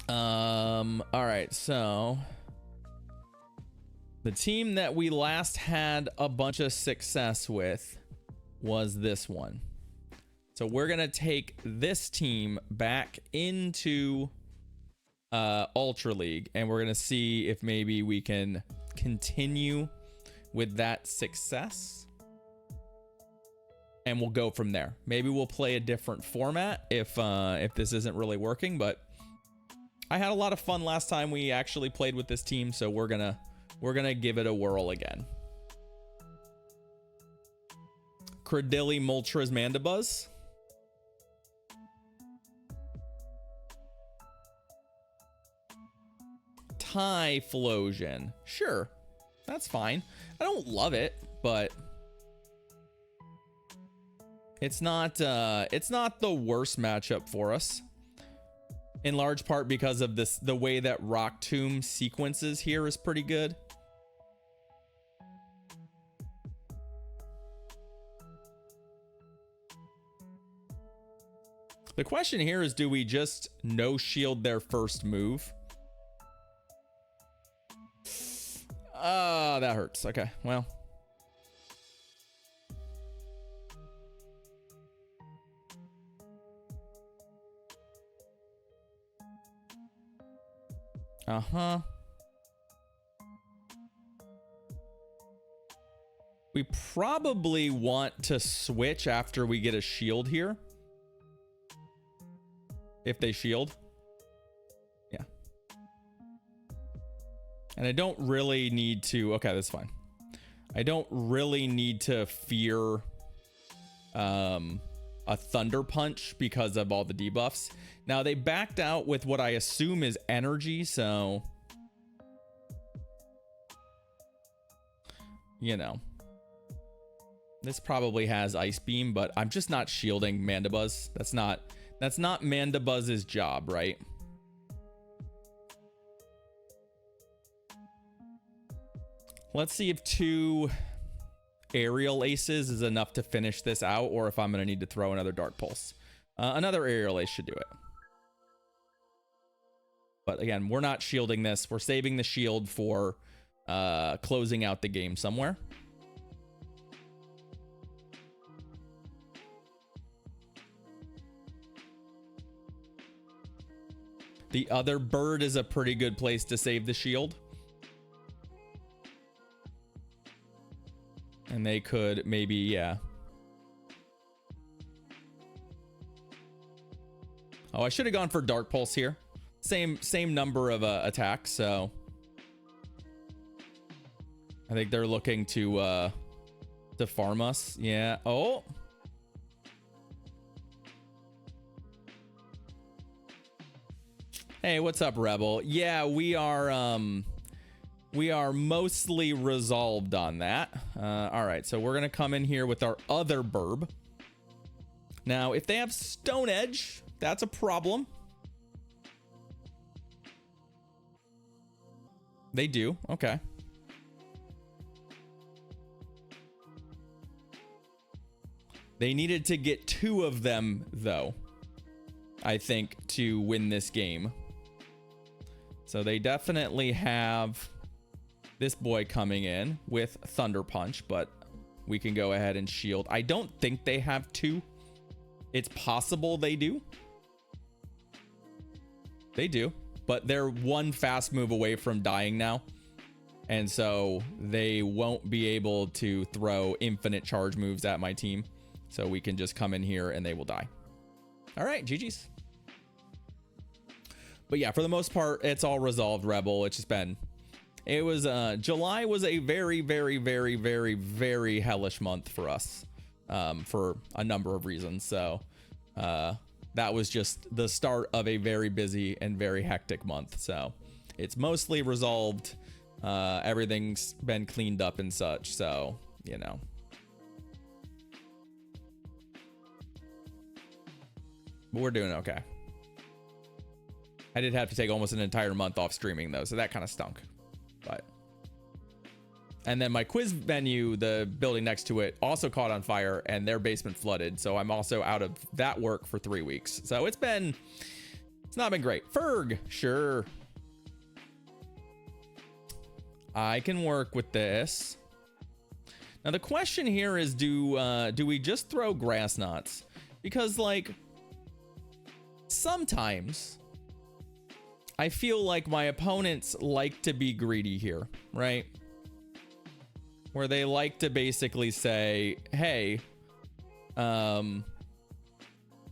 All right, so the team that we last had a bunch of success with was this one. So we're gonna take this team back into Ultra League, and we're gonna see if maybe we can continue with that success, and we'll go from there. Maybe we'll play a different format if this isn't really working, but I had a lot of fun last time we actually played with this team, so we're gonna give it a whirl again. Credilli, Moltres, Mandibuzz. Typhlosion. Sure, that's fine. I don't love it, but it's not the worst matchup for us. In large part because of this, the way that Rock Tomb sequences here is pretty good. The question here is, do we just no shield their first move? That hurts. Okay, well. We probably want to switch after we get a shield here. If they shield. Yeah. And I don't really need to... Okay, that's fine. I don't really need to fear a Thunder Punch because of all the debuffs. Now, they backed out with what I assume is energy, so... You know. This probably has Ice Beam, but I'm just not shielding Mandibuzz. That's not Mandibuzz's job, right? Let's see if 2 Aerial Aces is enough to finish this out, or if I'm going to need to throw another Dark Pulse. Another Aerial Ace should do it. But again, we're not shielding this. We're saving the shield for closing out the game somewhere. The other bird is a pretty good place to save the shield. And they could maybe, yeah. Oh, I should have gone for Dark Pulse here. Same number of attacks, so I think they're looking to farm us. Yeah. Oh. Hey, what's up, Rebel? Yeah, we are mostly resolved on that. All right, so we're gonna come in here with our other burb. Now, if they have Stone Edge, that's a problem. They do. Okay. They needed to get 2 of them, though, I think, to win this game. So they definitely have this boy coming in with Thunder Punch, but we can go ahead and shield. I don't think they have 2. It's possible they do. They do, but they're 1 fast move away from dying now. And so they won't be able to throw infinite charge moves at my team. So we can just come in here and they will die. All right, GG's. But yeah, for the most part, it's all resolved, Rebel. It's just been... It was... July was a very, very, very, very, very hellish month for us. For a number of reasons. So... that was just the start of a very busy and very hectic month. So it's mostly resolved. Everything's been cleaned up and such. So, you know. But we're doing okay. I did have to take almost an entire month off streaming though, so that kind of stunk. But and then my quiz venue, the building next to it, also caught on fire and their basement flooded. So I'm also out of that work for 3 weeks. So it's been It's not been great. Ferg, sure. I can work with this. Now the question here is, do we just throw grass knots? Because like sometimes I feel like my opponents like to be greedy here, right? Where they like to basically say, hey,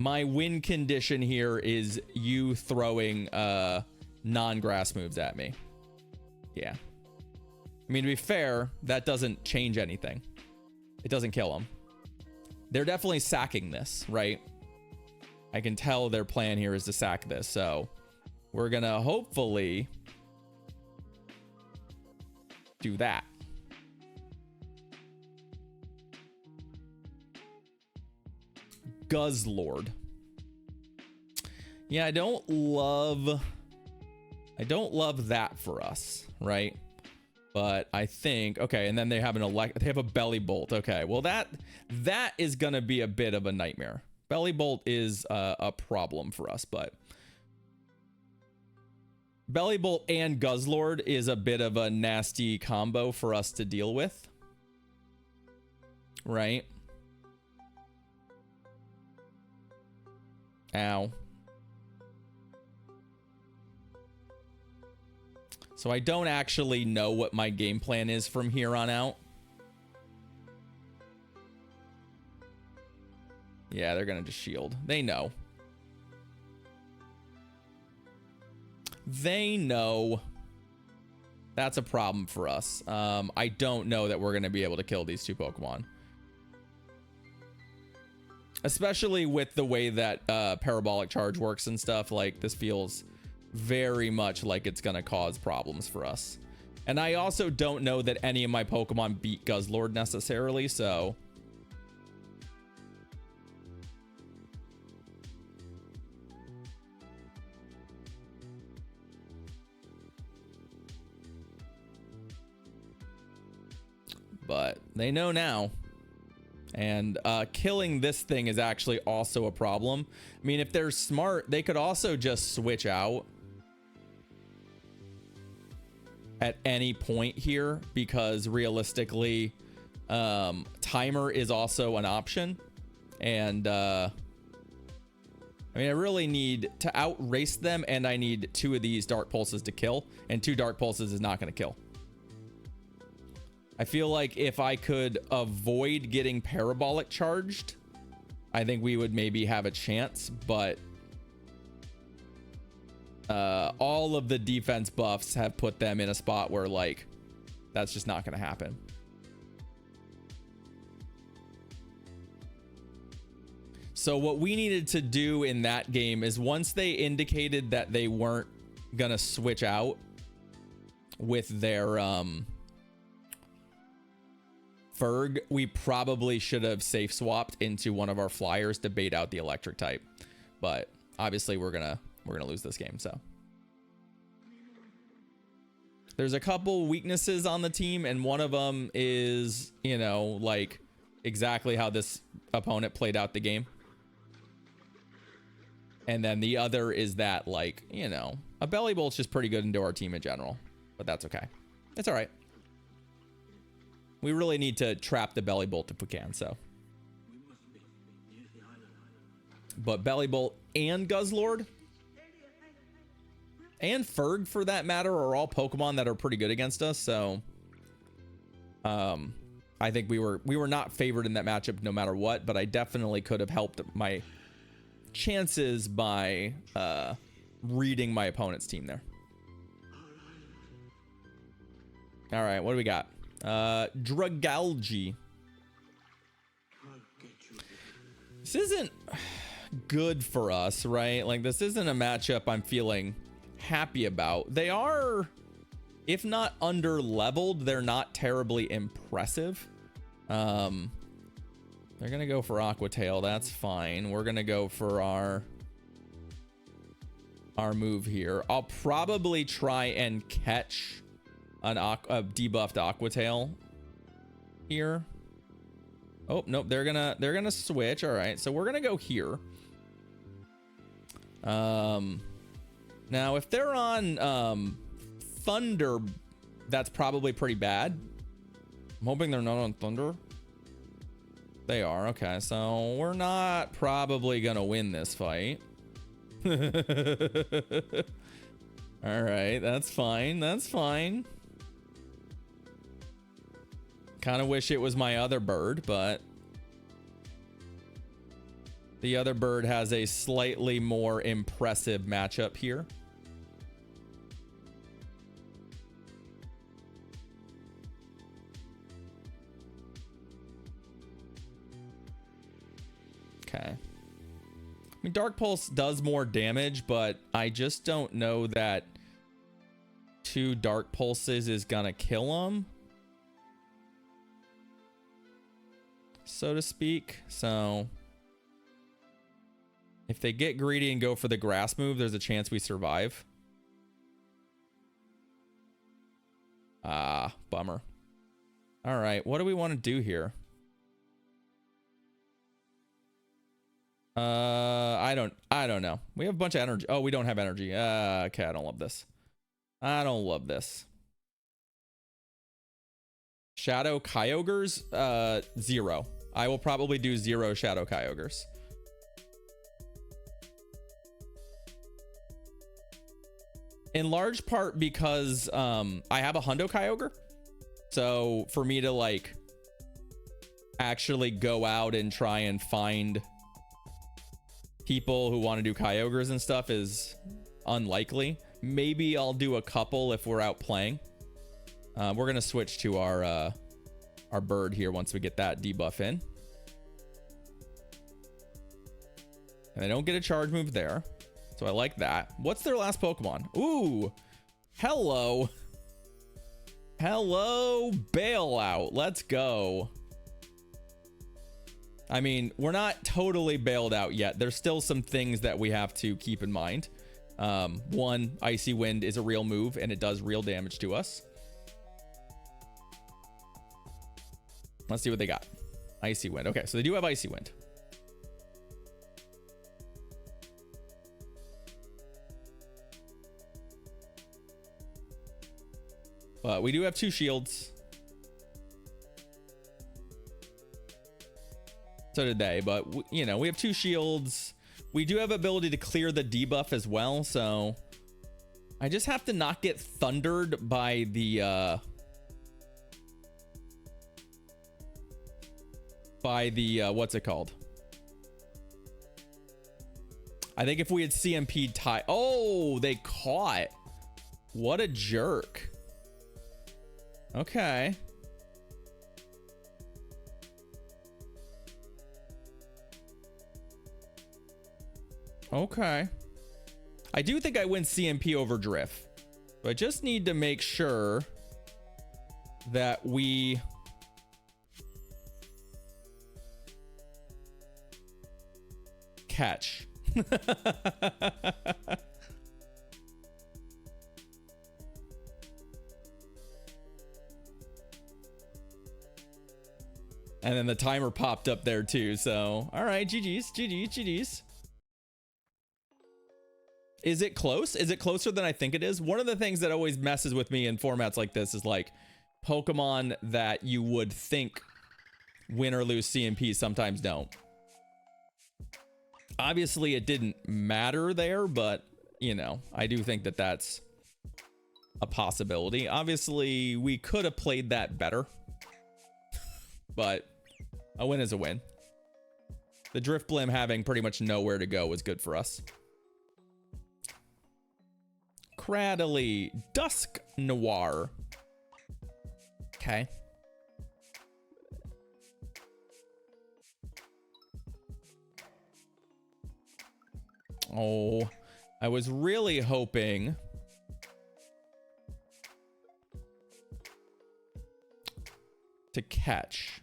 my win condition here is you throwing non-grass moves at me. Yeah. I mean, to be fair, that doesn't change anything. It doesn't kill them. They're definitely sacking this, right? I can tell their plan here is to sack this, so we're gonna hopefully do that. Guzzlord. Yeah, I don't love that for us, right? But I think, okay, and then they have they have a belly bolt. Okay, well that is gonna be a bit of a nightmare. Belly bolt is a problem for us, but belly bolt and Guzzlord is a bit of a nasty combo for us to deal with, right? Ow. So I don't actually know what my game plan is from here on out. Yeah, they're gonna just shield. They know. They know. That's a problem for us. I don't know that we're gonna be able to kill these two Pokemon. Especially with the way that parabolic charge works and stuff. Like, this feels very much like it's gonna cause problems for us. And I also don't know that any of my Pokemon beat Guzzlord necessarily, so but they know now. And killing this thing is actually also a problem. I mean, if they're smart, they could also just switch out at any point here, because realistically, timer is also an option. And I mean, I really need to outrace them, and I need 2 of these Dark Pulses to kill, and 2 Dark Pulses is not going to kill. I feel like if I could avoid getting parabolic charged, I think we would maybe have a chance, but all of the defense buffs have put them in a spot where, like, that's just not going to happen. So what we needed to do in that game is, once they indicated that they weren't going to switch out with their Ferg, we probably should have safe swapped into one of our flyers to bait out the electric type, but obviously we're gonna lose this game. So there's a couple weaknesses on the team, and one of them is, you know, like exactly how this opponent played out the game, and then the other is that, like, you know, a belly bolt's just pretty good into our team in general, but that's okay. It's all right. We really need to trap the belly bolt if we can, so. But belly bolt and Guzzlord and Ferg, for that matter, are all Pokemon that are pretty good against us, so I think we were not favored in that matchup no matter what, but I definitely could have helped my chances by reading my opponent's team there. All right, what do we got? Dragalge. This isn't good for us, right? Like, this isn't a matchup I'm feeling happy about. They are, if not under leveled, they're not terribly impressive. They're gonna go for Aqua Tail. That's fine. We're gonna go for our move here. I'll probably try and catch a debuffed Aqua Tail here. Oh, nope, they're gonna switch. All right, so we're gonna go here. Now, if they're on Thunder, that's probably pretty bad. I'm hoping they're not on Thunder. They are. Okay, so we're not probably gonna win this fight. All right, that's fine. That's fine. Kind of wish it was my other bird, but the other bird has a slightly more impressive matchup here. Okay. I mean, Dark Pulse does more damage, but I just don't know that 2 Dark Pulses is gonna kill him, so to speak. So if they get greedy and go for the grass move, there's a chance we survive. Ah, bummer. All right, what do we want to do here? I don't know. We have a bunch of energy. Oh, we don't have energy. Okay, I don't love this. I don't love this. Shadow Kyogres, 0. I will probably do 0 Shadow Kyogres. In large part because I have a Hundo Kyogre. So for me to like actually go out and try and find people who want to do Kyogres and stuff is unlikely. Maybe I'll do a couple if we're out playing. We're gonna switch to our bird here once we get that debuff in. And they don't get a charge move there, so I like that. What's their last Pokemon? Ooh, hello bailout. Let's go. I mean, we're not totally bailed out yet. There's still some things that we have to keep in mind. One, Icy Wind is a real move and it does real damage to us. Let's see what they got. Icy Wind. Okay, so they do have Icy Wind. But we do have 2 shields. So did they, but you know, we have 2 shields. We do have ability to clear the debuff as well, so I just have to not get thundered by the what's it called? I think if we had CMP'd tie. Oh, they caught. What a jerk. Okay. Okay. I do think I win CMP over Drift. But I just need to make sure that we catch. And then the timer popped up there too. So, all right, GG's. Is it close? Is it closer than I think it is? One of the things that always messes with me in formats like this is like Pokemon that you would think win or lose CMP sometimes don't. Obviously, it didn't matter there, but you know, I do think that that's a possibility. Obviously, we could have played that better, but a win is a win. The Drift Blim having pretty much nowhere to go was good for us. Cradily, Dusk Noir. Okay. Oh, I was really hoping to catch.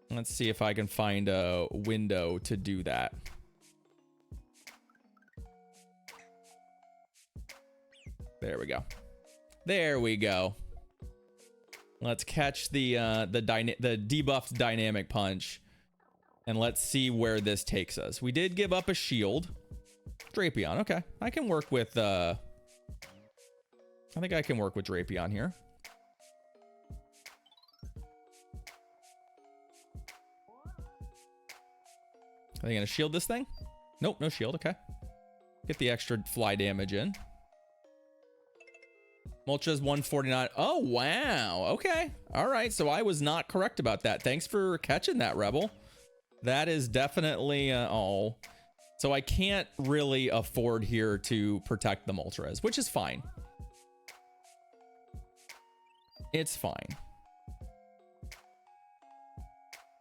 Let's see if I can find a window to do that. There we go. There we go. Let's catch the debuffed dynamic punch, and let's see where this takes us. We did give up a shield. Drapion, okay. I can work with I think I can work with Drapion here. Are they gonna shield this thing? Nope, no shield, okay. Get the extra fly damage in. Moltres 149. Oh, wow. Okay. All right. So I was not correct about that. Thanks for catching that, Rebel. That is definitely... oh. So I can't really afford here to protect the Moltres, which is fine. It's fine.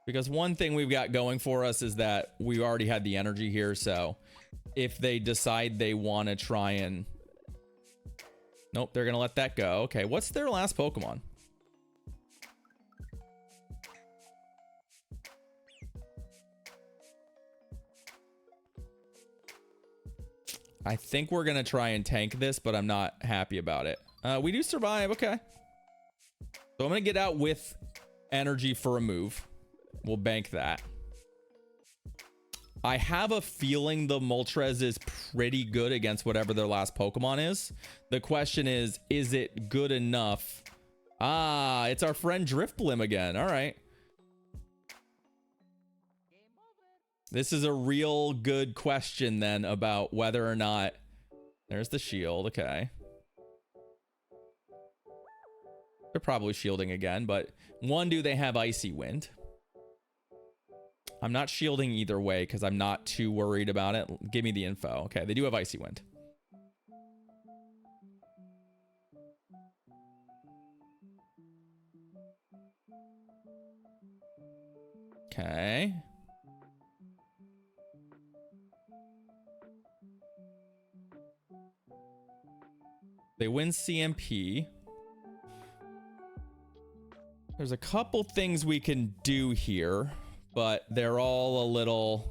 Because one thing we've got going for us is that we already had the energy here. So if they decide they want to try and... Nope, they're going to let that go. Okay, what's their last Pokemon? I think we're going to try and tank this, but I'm not happy about it. We do survive. Okay. So I'm going to get out with energy for a move. We'll bank that. I have a feeling the Moltres is pretty good against whatever their last Pokemon is. The question is it good enough? Ah, it's our friend Drifblim again. All right. This is a real good question then about whether or not... There's the shield. Okay. They're probably shielding again, but one, do they have Icy Wind? I'm not shielding either way because I'm not too worried about it. Give me the info. Okay, they do have Icy Wind. Okay. They win CMP. There's a couple things we can do here, but they're all a little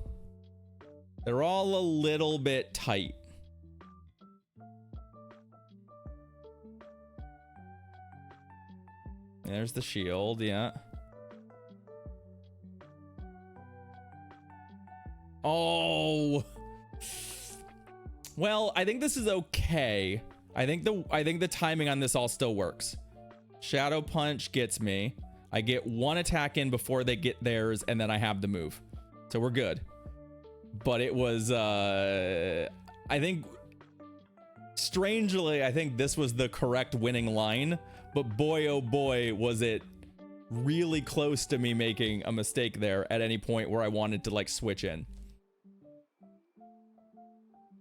bit tight. There's the shield, yeah. Oh. Well, I think this is okay. I think the timing on this all still works. Shadow Punch gets me. I get one attack in before they get theirs, and then I have the move. So we're good. But it was, I think, strangely, I think this was the correct winning line. But boy, oh boy, was it really close to me making a mistake there at any point where I wanted to, like, switch in.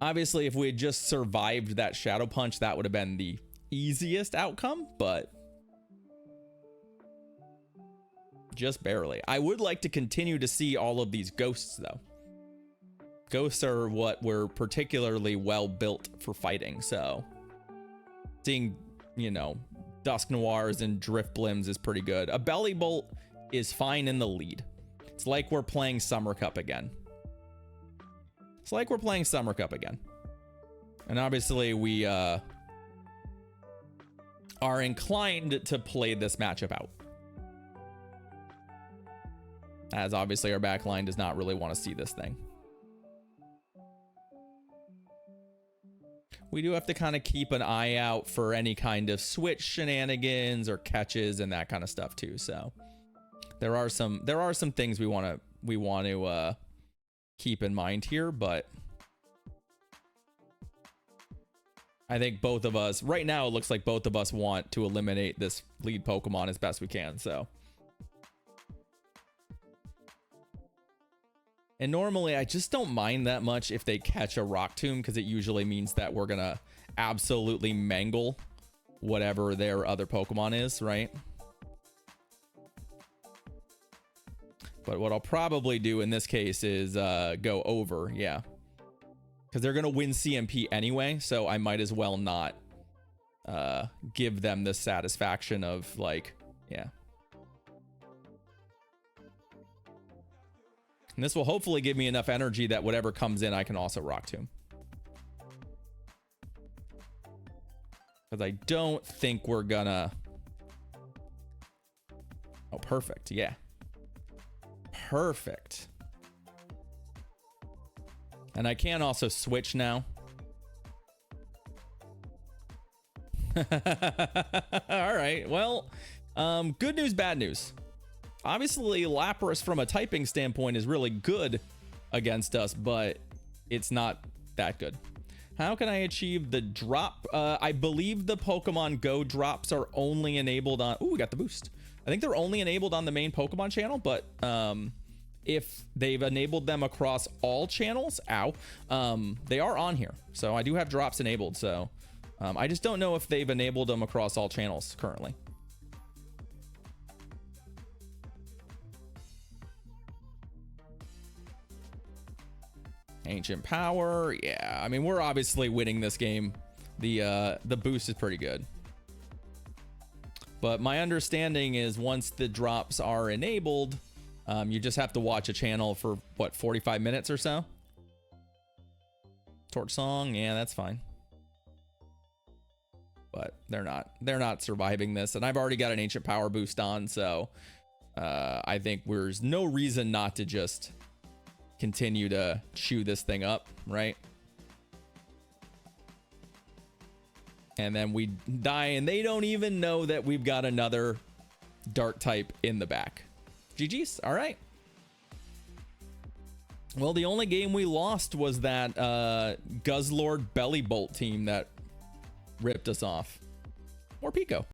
Obviously, if we had just survived that Shadow Punch, that would have been the easiest outcome, but... just barely. I would like to continue to see all of these ghosts, though. Ghosts are what were particularly well built for fighting, so seeing, you know, Dusk Noirs and Driftblims is pretty good. A Belly Bolt is fine in the lead. It's like we're playing Summer Cup again. It's like we're playing Summer Cup again. And obviously we are inclined to play this matchup out, as obviously our backline does not really want to see this thing. We do have to kind of keep an eye out for any kind of switch shenanigans or catches and that kind of stuff too. So there are some things we want to keep in mind here, but I think both of us right now, it looks like both of us want to eliminate this lead Pokemon as best we can. So, and normally I just don't mind that much if they catch a Rock Tomb, because it usually means that we're gonna absolutely mangle whatever their other Pokemon is, right? But what I'll probably do in this case is go over, yeah. Because they're going to win CMP anyway, so I might as well not give them the satisfaction of, like, yeah. And this will hopefully give me enough energy that whatever comes in, I can also Rock Tomb. Because I don't think we're gonna... Oh, perfect. Yeah. Perfect. And I can also switch now. All right. Well, good news, bad news. Obviously, Lapras from a typing standpoint is really good against us, but it's not that good. How can I achieve the drop? I believe the Pokemon Go drops are only enabled on... Ooh, we got the boost. I think they're only enabled on the main Pokemon channel, but if they've enabled them across all channels, they are on here. So I do have drops enabled, so I just don't know if they've enabled them across all channels currently. Ancient Power, yeah. I mean, we're obviously winning this game. The boost is pretty good. But my understanding is once the drops are enabled, you just have to watch a channel for, what, 45 minutes or so? Torch Song, yeah, that's fine. But they're not surviving this. And I've already got an Ancient Power boost on, so I think there's no reason not to just continue to chew this thing up, right? And then we die and they don't even know that we've got another dark type in the back. GG's. All right. Well, the only game we lost was that Guzzlord Belly Bolt team that ripped us off. Or Pico.